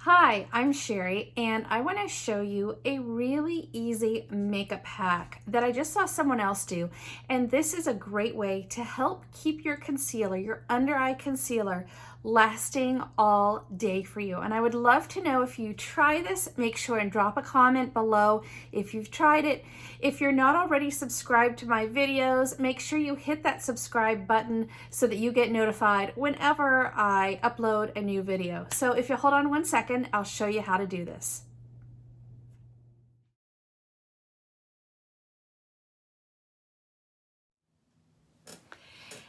Hi, I'm Sherry, and I want to show you a really easy makeup hack that I just saw someone else do. And this is a great way to help keep your concealer, your under eye concealer, lasting all day for you. And I would love to know if you try this. Make sure and drop a comment below if you've tried it. If you're not already subscribed to my videos, make sure you hit that subscribe button so that you get notified whenever I upload a new video. So if you hold on 1 second, I'll show you how to do this.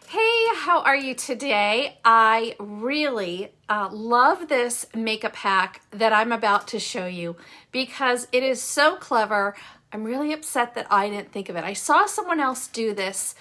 Hey, how are you today? I really love this makeup hack that I'm about to show you because it is so clever. I'm really upset that I didn't think of it. I saw someone else do this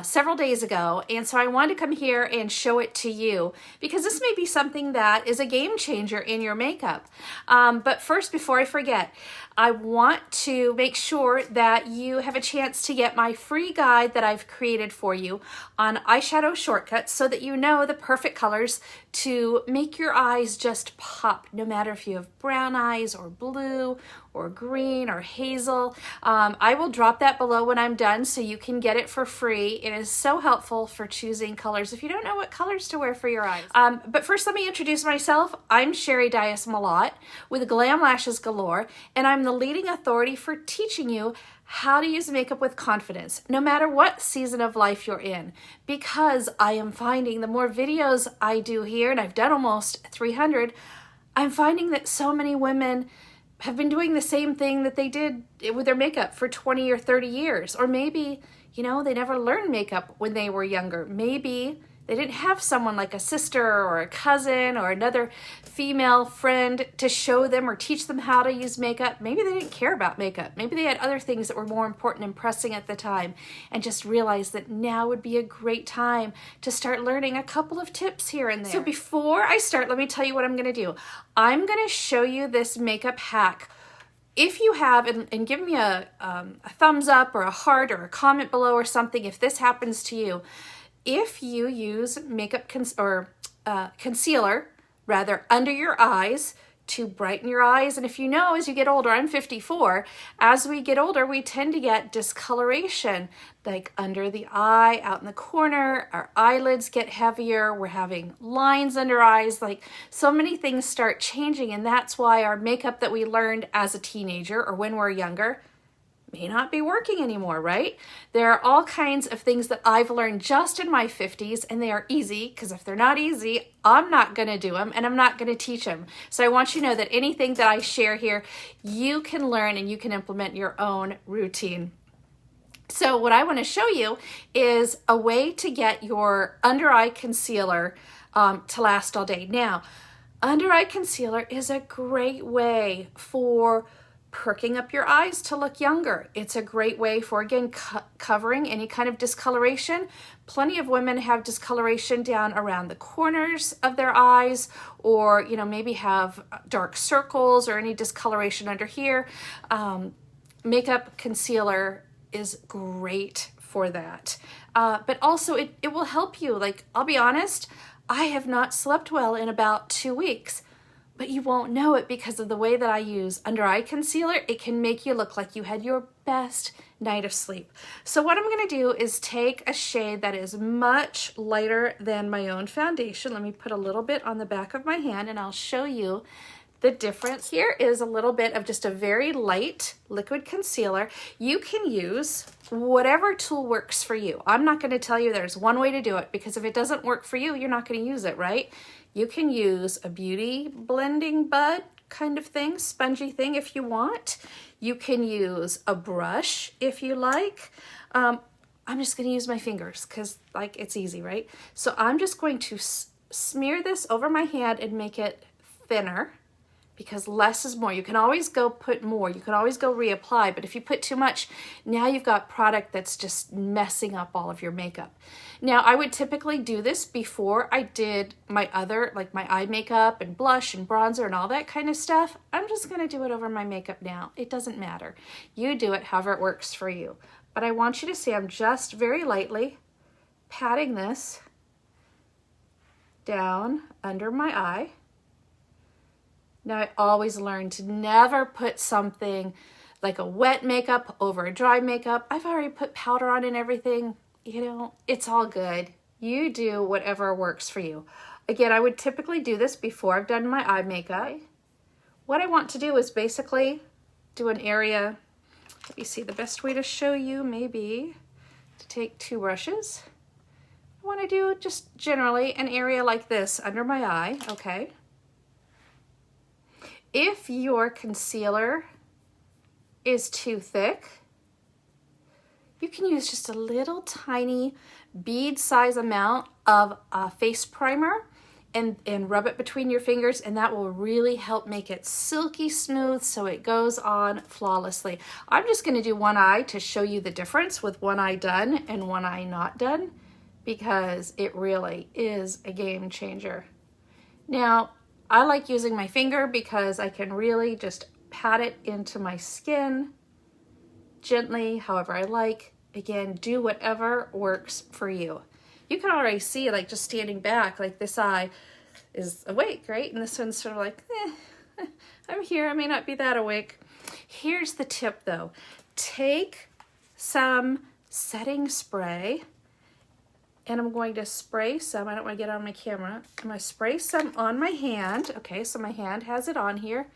several days ago, and so I wanted to come here and show it to you because this may be something that is a game changer in your makeup. But first, before I forget, I want to make sure that you have a chance to get my free guide that I've created for you on eyeshadow shortcuts so that you know the perfect colors to make your eyes just pop, no matter if you have brown eyes or blue or green or hazel. I will drop that below when I'm done so you can get it for free. It is so helpful for choosing colors if you don't know what colors to wear for your eyes. But first, let me introduce myself. I'm Sherry Dias-Malott with Glam Lashes Galore, and I'm the leading authority for teaching you how to use makeup with confidence, no matter what season of life you're in, because I am finding the more videos I do here, and I've done almost 300, I'm finding that so many women have been doing the same thing that they did with their makeup for 20 or 30 years. Or maybe, you know, they never learned makeup when they were younger. Maybe they didn't have someone like a sister or a cousin or another female friend to show them or teach them how to use makeup. Maybe they didn't care about makeup. Maybe they had other things that were more important and pressing at the time and just realized that now would be a great time to start learning a couple of tips here and there. So before I start, let me tell you what I'm going to do. I'm going to show you this makeup hack. If you have, and give me a thumbs up or a heart or a comment below or something if this happens to you. If you use makeup concealer, rather, under your eyes to brighten your eyes, and if you know, as you get older, I'm 54, as we get older, we tend to get discoloration, like under the eye, out in the corner, our eyelids get heavier, we're having lines under eyes, like so many things start changing, and that's why our makeup that we learned as a teenager or when we're younger may not be working anymore, right? There are all kinds of things that I've learned just in my 50s, and they are easy, because if they're not easy, I'm not going to do them, and I'm not going to teach them. So I want you to know that anything that I share here, you can learn and you can implement your own routine. So what I want to show you is a way to get your under eye concealer to last all day. Now, under eye concealer is a great way for perking up your eyes to look younger. It's a great way for, again, covering any kind of discoloration. Plenty of women have discoloration down around the corners of their eyes, or, you know, maybe have dark circles or any discoloration under here. Makeup concealer is great for that. But also it will help you. Like, I'll be honest, I have not slept well in about 2 weeks. But you won't know it because of the way that I use under eye concealer. It can make you look like you had your best night of sleep. So what I'm going to do is take a shade that is much lighter than my own foundation. Let me put a little bit on the back of my hand and I'll show you the difference. Here is a little bit of just a very light liquid concealer. You can use whatever tool works for you. I'm not going to tell you there's one way to do it, because if it doesn't work for you, you're not going to use it, right? You can use a beauty blending bud kind of thing, spongy thing if you want. You can use a brush if you like. I'm just going to use my fingers because, like, it's easy, right? So I'm just going to smear this over my hand and make it thinner, because less is more. You can always go put more. You can always go reapply, but if you put too much, now you've got product that's just messing up all of your makeup. Now, I would typically do this before I did my other, like my eye makeup and blush and bronzer and all that kind of stuff. I'm just gonna do it over my makeup now. It doesn't matter. You do it however it works for you. But I want you to see I'm just very lightly patting this down under my eye. Now, I always learn to never put something like a wet makeup over a dry makeup. I've already put powder on and everything. You know, it's all good. You do whatever works for you. Again, I would typically do this before I've done my eye makeup. What I want to do is basically do an area. Let me see, the best way to show you maybe to take 2 brushes. I want to do just generally an area like this under my eye, okay? If your concealer is too thick, you can use just a little tiny bead size amount of face primer and rub it between your fingers, and that will really help make it silky smooth so it goes on flawlessly. I'm just going to do one eye to show you the difference with one eye done and one eye not done, because it really is a game changer. Now, I like using my finger because I can really just pat it into my skin gently, however I like. Again, do whatever works for you. You can already see, like, just standing back, like this eye is awake, right? And this one's sort of like, I'm here, I may not be that awake. Here's the tip though. Take some setting spray, and I'm going to spray some, I don't want to get on my camera, I'm going to spray some on my hand. Okay, so my hand has it on here.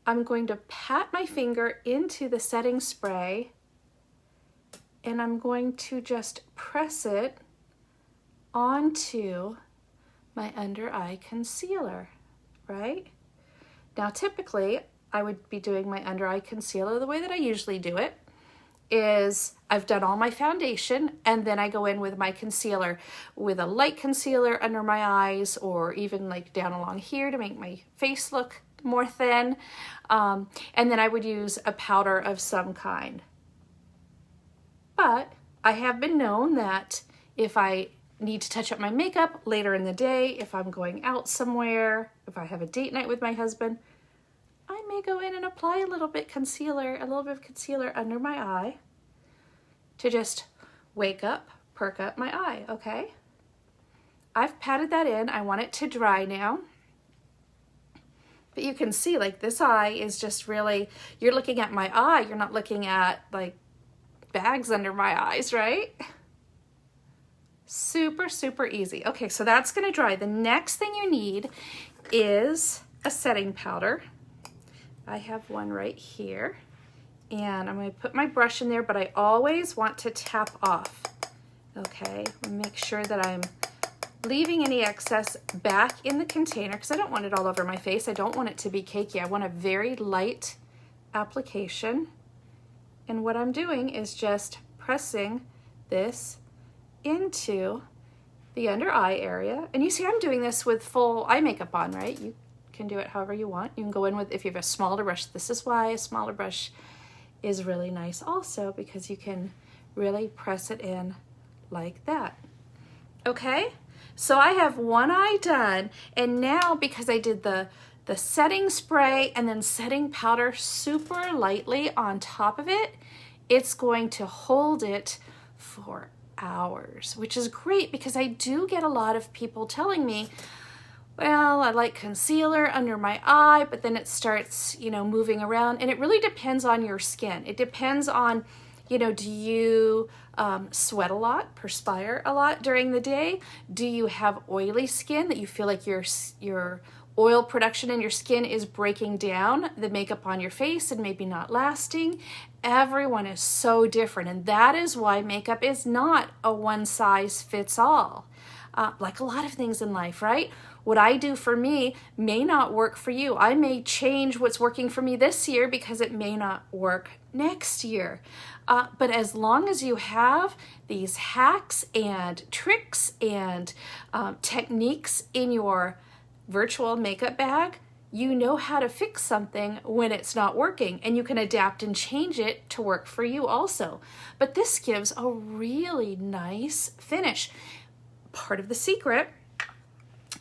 I'm going to pat my finger into the setting spray, and I'm going to just press it onto my under eye concealer, right? Now, typically, I would be doing my under eye concealer the way that I usually do it is I've done all my foundation, and then I go in with my concealer with a light concealer under my eyes, or even like down along here to make my face look more thin. And then I would use a powder of some kind. But I have been known that if I need to touch up my makeup later in the day, if I'm going out somewhere, if I have a date night with my husband, I may go in and apply a little bit of concealer under my eye to just wake up, perk up my eye, okay? I've patted that in. I want it to dry now. But you can see, like, this eye is just really, you're looking at my eye, you're not looking at like bags under my eyes, right? Super, super easy. Okay, so that's gonna dry. The next thing you need is a setting powder. I have one right here, and I'm gonna put my brush in there, but I always want to tap off. Okay, make sure that I'm leaving any excess back in the container because I don't want it all over my face. I don't want it to be cakey. I want a very light application. And what I'm doing is just pressing this into the under eye area. And you see I'm doing this with full eye makeup on, right? You can do it however you want. You can go in with, if you have a smaller brush, this is why a smaller brush is really nice also, because you can really press it in like that. Okay, so I have one eye done, and now because I did the setting spray and then setting powder super lightly on top of it, it's going to hold it for hours, which is great because I do get a lot of people telling me, well, I like concealer under my eye, but then it starts, you know, moving around. And it really depends on your skin. It depends on, you know, do you sweat a lot, perspire a lot during the day? Do you have oily skin that you feel like your oil production in your skin is breaking down the makeup on your face and maybe not lasting? Everyone is so different, and that is why makeup is not a one size fits all. Like a lot of things in life, right? What I do for me may not work for you. I may change what's working for me this year because it may not work next year. But as long as you have these hacks and tricks and techniques in your virtual makeup bag, you know how to fix something when it's not working, and you can adapt and change it to work for you also. But this gives a really nice finish. Part of the secret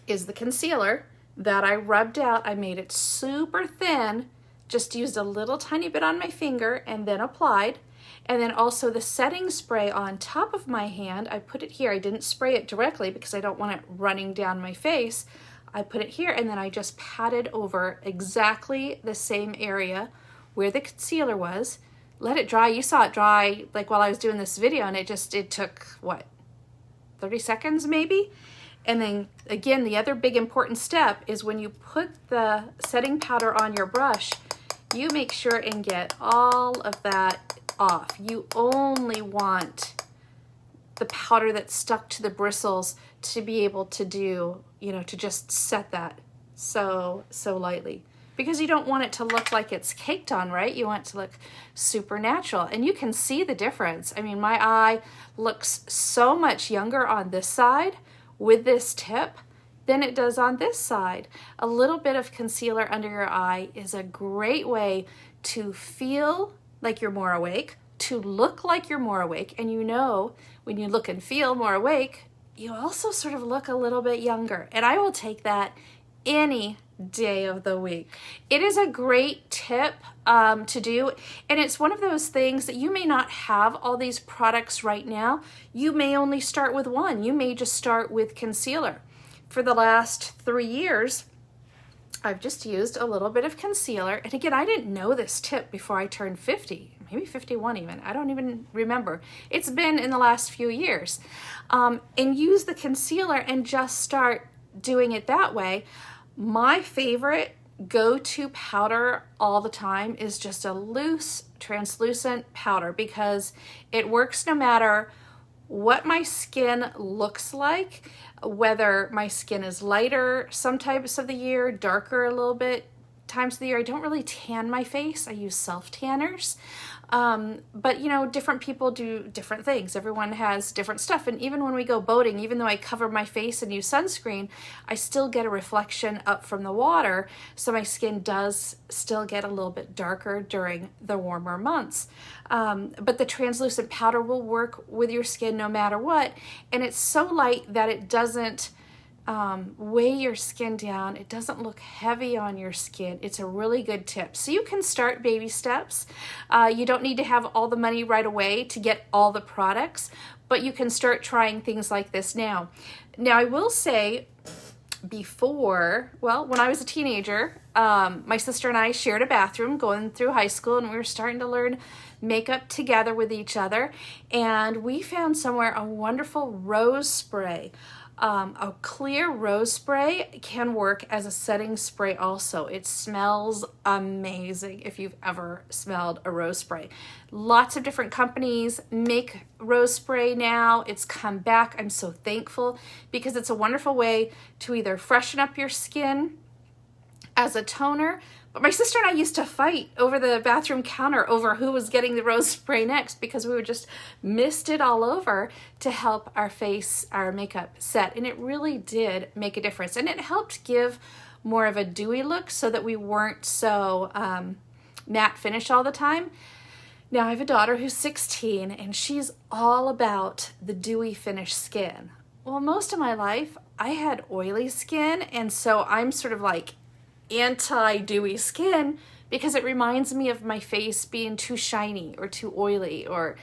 is the concealer that I rubbed out. I made it super thin, just used a little tiny bit on my finger and then applied. And then also the setting spray on top of my hand, I put it here. I didn't spray it directly because I don't want it running down my face. I put it here, and then I just patted over exactly the same area where the concealer was. Let it dry. You saw it dry like while I was doing this video, and it took, what, 30 seconds maybe? And then again, the other big important step is when you put the setting powder on your brush, you make sure and get all of that off. You only want the powder that's stuck to the bristles to be able to do, to just set that so lightly. Because you don't want it to look like it's caked on, right? You want it to look super natural. And you can see the difference. I mean, my eye looks so much younger on this side with this tip than it does on this side. A little bit of concealer under your eye is a great way to feel like you're more awake, to look like you're more awake. And when you look and feel more awake, you also sort of look a little bit younger. And I will take that any day of the week. It is a great tip to do, and it's one of those things that you may not have all these products right now. You may only start with one. You may just start with concealer. For the last 3 years, I've just used a little bit of concealer, and again, I didn't know this tip before I turned 50, maybe 51 even. I don't even remember. It's been in the last few years. And use the concealer and just start doing it that way. My favorite go-to powder all the time is just a loose, translucent powder because it works no matter what my skin looks like, whether my skin is lighter some types of the year, darker a little bit times of the year. I don't really tan my face. I use self-tanners. But different people do different things. Everyone has different stuff. And even when we go boating, even though I cover my face and use sunscreen, I still get a reflection up from the water. So my skin does still get a little bit darker during the warmer months. But the translucent powder will work with your skin no matter what. And it's so light that it doesn't weigh your skin down. It doesn't look heavy on your skin. It's a really good tip. So you can start baby steps. You don't need to have all the money right away to get all the products, but you can start trying things like this now. Now, I will say when I was a teenager, my sister and I shared a bathroom going through high school, and we were starting to learn makeup together with each other. And we found somewhere a wonderful rose spray. A clear rose spray can work as a setting spray also. It smells amazing if you've ever smelled a rose spray. Lots of different companies make rose spray now. It's come back. I'm so thankful because it's a wonderful way to either freshen up your skin as a toner. But my sister and I used to fight over the bathroom counter over who was getting the rose spray next because we would just mist it all over to help our face, our makeup set. And it really did make a difference. And it helped give more of a dewy look so that we weren't so matte finish all the time. Now I have a daughter who's 16 and she's all about the dewy finish skin. Well, most of my life I had oily skin, and so I'm sort of like anti-dewy skin because it reminds me of my face being too shiny or too oily or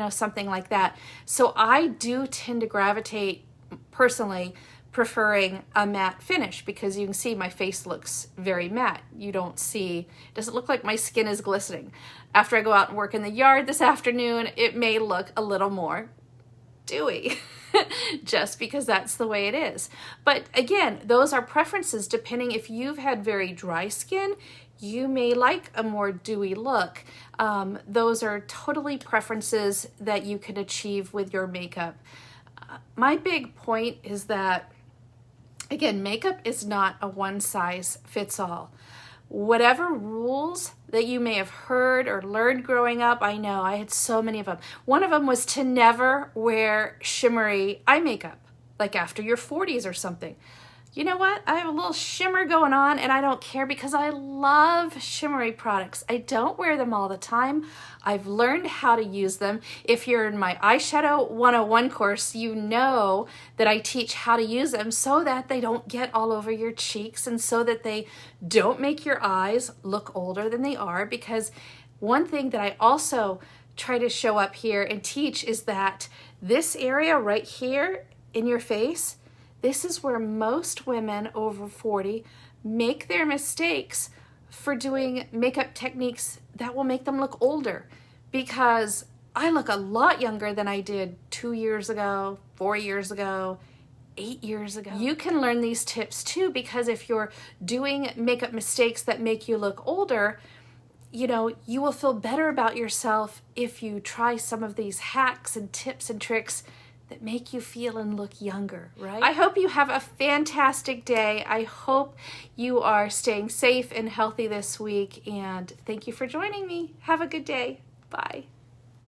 something like that. So I do tend to gravitate personally preferring a matte finish because you can see my face looks very matte. It doesn't look like my skin is glistening. After I go out and work in the yard this afternoon, it may look a little more dewy just because that's the way it is. But again, those are preferences depending. If you've had very dry skin, you may like a more dewy look. Those are totally preferences that you can achieve with your makeup. My big point is that, again, makeup is not a one size fits all. Whatever rules that you may have heard or learned growing up, I know I had so many of them. One of them was to never wear shimmery eye makeup, like after your 40s or something. You know what? I have a little shimmer going on and I don't care because I love shimmery products. I don't wear them all the time. I've learned how to use them. If you're in my eyeshadow 101 course, you know that I teach how to use them so that they don't get all over your cheeks and so that they don't make your eyes look older than they are. Because one thing that I also try to show up here and teach is that this area right here in your face, This is where most women over 40 make their mistakes for doing makeup techniques that will make them look older, because I look a lot younger than I did 2 years ago, 4 years ago, 8 years ago. You can learn these tips too, because if you're doing makeup mistakes that make you look older, you know, you will feel better about yourself if you try some of these hacks and tips and tricks that make you feel and look younger, right? I hope you have a fantastic day. I hope you are staying safe and healthy this week, and thank you for joining me. Have a good day. Bye.